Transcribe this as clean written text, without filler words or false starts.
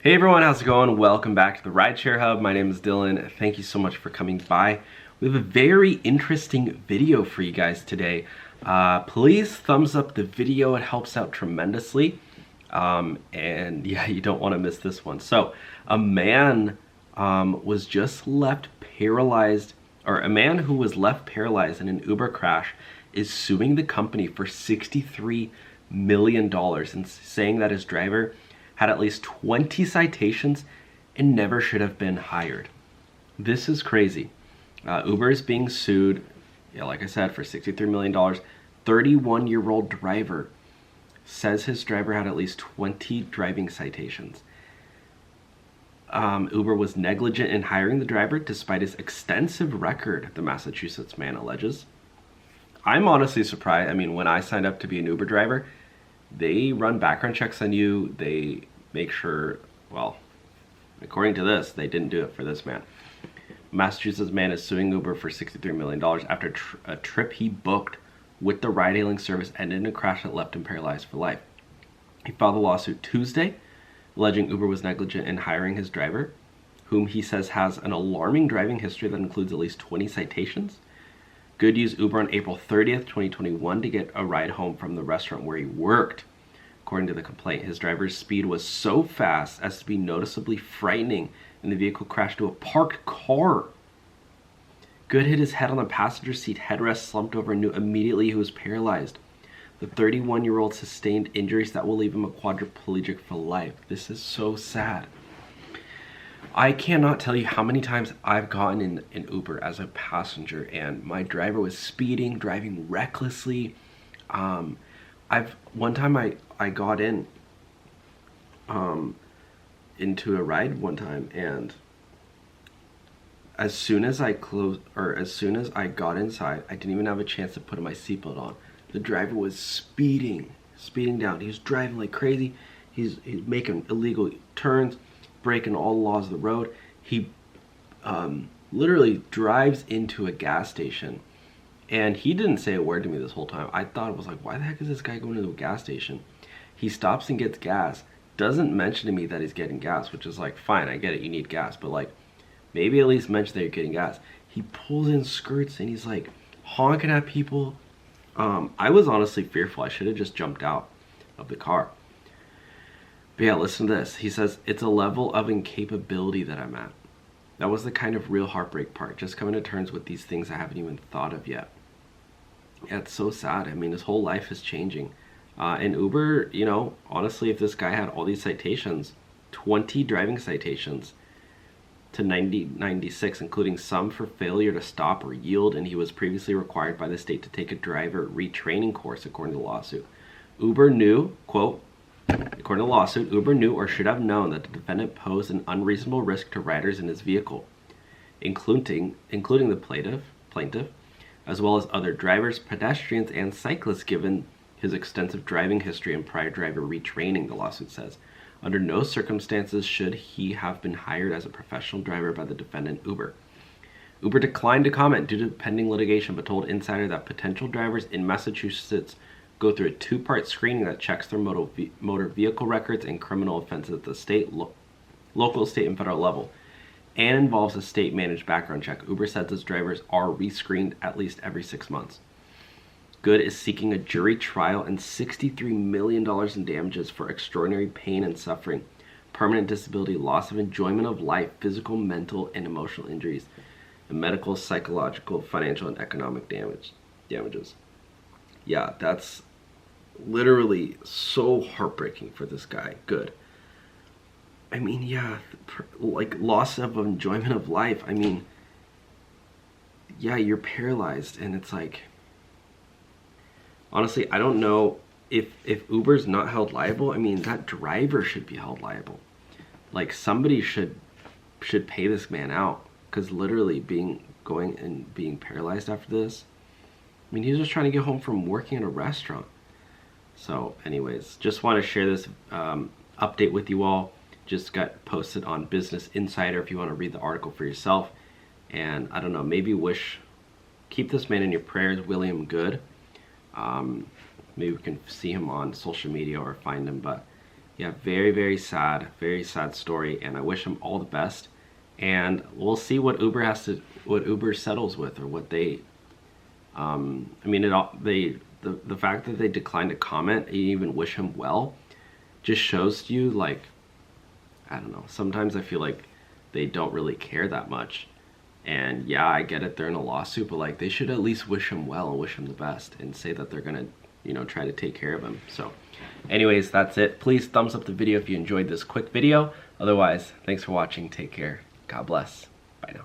Hey everyone, how's it going? Welcome back to the Rideshare Hub. My name is Dylan. Thank you so much for coming by. We have a very interesting video for you guys today. Please thumbs up the video, it helps out tremendously. And yeah, you don't want to miss this one. So, a man was just left paralyzed, or a man who was left paralyzed in an Uber crash is suing the company for $63 million and saying that his driver had at least 20 citations and never should have been hired. This is crazy. Uber is being sued, like I said, for $63 million. 31-year-old driver says his driver had at least 20 driving citations. Uber was negligent in hiring the driver despite his extensive record, the Massachusetts man alleges. I'm honestly surprised. I mean, when I signed up to be an Uber driver, they run background checks on you. They make sure, well, according to this, they didn't do it for this man. Massachusetts man is suing Uber for $63 million after a trip he booked with the ride-hailing service ended in a crash that left him paralyzed for life. He filed a lawsuit Tuesday, alleging Uber was negligent in hiring his driver, whom he says has an alarming driving history that includes at least 20 citations. Good used Uber on April 30th, 2021 to get a ride home from the restaurant where he worked. According to the complaint, his driver's speed was so fast as to be noticeably frightening and the vehicle crashed into a parked car. Good hit his head on the passenger seat headrest, slumped over and knew immediately he was paralyzed. The 31-year-old sustained injuries that will leave him a quadriplegic for life. This is so sad. I cannot tell you how many times I've gotten in an Uber as a passenger and my driver was speeding, driving recklessly. One time I got into a ride one time, and as soon as I got inside, I didn't even have a chance to put my seatbelt on. The driver was speeding down. He was driving like crazy. He's making illegal turns, breaking all the laws of the road. He literally drives into a gas station, and he didn't say a word to me this whole time. I thought it was like, why the heck is this guy going to a gas station? He stops and gets gas, doesn't mention to me that he's getting gas, which is like, fine, I get it, you need gas, but like, maybe at least mention that you're getting gas. He pulls in skirts and he's like honking at people. I was honestly fearful. I should have just jumped out of the car. But yeah, listen to this. He says, it's a level of incapability that I'm at. That was the kind of real heartbreak part. Just coming to terms with these things I haven't even thought of yet. Yeah, it's so sad. I mean, his whole life is changing. And Uber, honestly, if this guy had all these citations, 20 driving citations to 96, including some for failure to stop or yield, and he was previously required by the state to take a driver retraining course, according to the lawsuit. Uber knew, quote, according to the lawsuit, Uber knew or should have known that the defendant posed an unreasonable risk to riders in his vehicle, including the plaintiff, as well as other drivers, pedestrians, and cyclists, given his extensive driving history and prior driver retraining, the lawsuit says. Under no circumstances should he have been hired as a professional driver by the defendant, Uber. Uber declined to comment due to pending litigation, but told Insider that potential drivers in Massachusetts go through a two-part screening that checks their motor vehicle records and criminal offenses at the state, local, state, and federal level, and involves a state-managed background check. Uber says its drivers are rescreened at least every 6 months. Good is seeking a jury trial and $63 million in damages for extraordinary pain and suffering, permanent disability, loss of enjoyment of life, physical, mental, and emotional injuries, and medical, psychological, financial, and economic damages. Yeah, that's literally so heartbreaking for this guy. Good. I mean, yeah, like loss of enjoyment of life. I mean, yeah, you're paralyzed, and it's like, honestly, I don't know if Uber's not held liable. I mean, that driver should be held liable. Like, somebody should pay this man out, because literally going and being paralyzed after this. I mean, he was just trying to get home from working at a restaurant. So, anyways, just want to share this update with you all. Just got posted on Business Insider if you want to read the article for yourself. And I don't know, maybe keep this man in your prayers, William Good. Maybe we can see him on social media or find him, but Yeah, very sad story, and I wish him all the best. And we'll see what Uber settles with, or what they. I mean, the fact that they declined to comment and even wish him well, just shows you, like, I don't know. Sometimes I feel like they don't really care that much. And yeah, I get it, they're in a lawsuit, but like, they should at least wish him well and wish him the best, and say that they're gonna, try to take care of him. So anyways, that's it. Please thumbs up the video if you enjoyed this quick video. Otherwise, thanks for watching. Take care. God bless. Bye now.